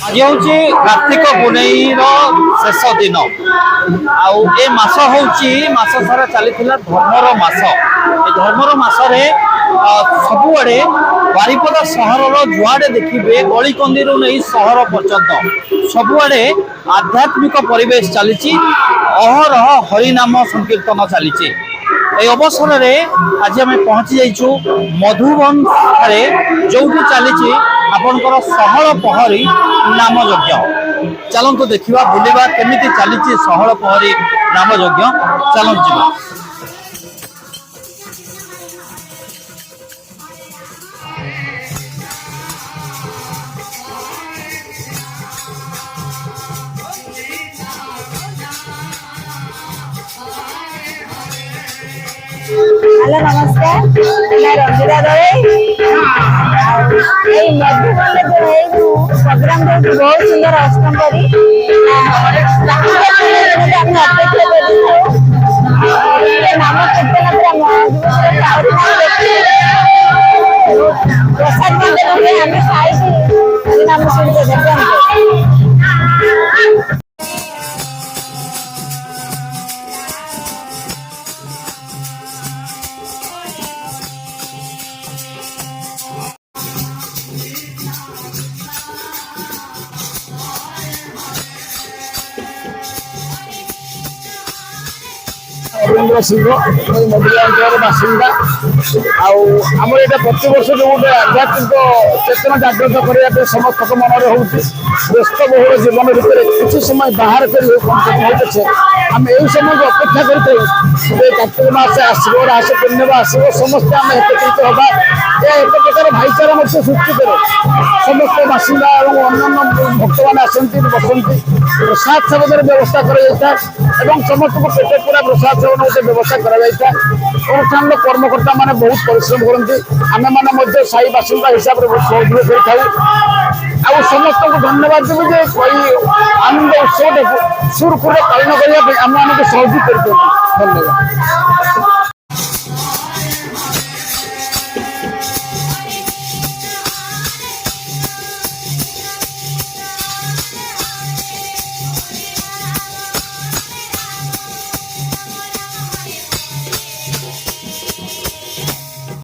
आज हूँ कार्तिक पुनईर शेष दिन आस मास सारा चली धर्मर मास धर्मर मसरे सबुआड़े बारिपदा सहर जुआड़े देखिए गलिकंदी नहीं सहर पर्यंत सबुआड़े आध्यात्मिक परिवेश चली अहरह हरिनाम संकीर्तन चली अवसर में आज आम पहुंची जाइछु मधुबन जो चली आपणकर सहल पहरी नाम यज्ञ चलतु देखा बुलवा केमी चली सहल पहरी नाम यज्ञ चलतु जा हेलो नमस्कार मैं रंजिता दवे मधुबन जो प्रोग्राम देखिए बहुत सुंदर अष्टम करी नाम कीर्तन प्रसाद आम खाई नाम शुणी देखते रवींद्र सिंह मधुबन अंचल बासिंदा आम यहाँ प्रति वर्ष जो गोटे आध्यात्मिक चेतना जागृत करने समस्त मन में हूँ व्यस्तबहुल जीवन भितर किसी समय बाहर कर आम यही समय अपेक्षा कर कार्तिक मास आसो रास पूर्णिमा आसो समस्ते आम एकत्रित हवा एक प्रकार भाईचारा सृष्टि करे समस्त बासिंदा और अन्य भक्त मैंने आसती बसती प्रसाद सेवन व्यवस्था कर समस्त को पेट पूरा प्रसाद सेवन गोटे व्यवस्था अनुष्ठान कर्मकर्ता मैंने बहुत परिश्रम करती आम मैंने साई बासिंदा हिसाब से बहुत सहयोग कर समस्त को धन्यवाद देवी जे आनंद उत्सव सुरखुरे पालन करने आम सहयोग कर धन्यवाद।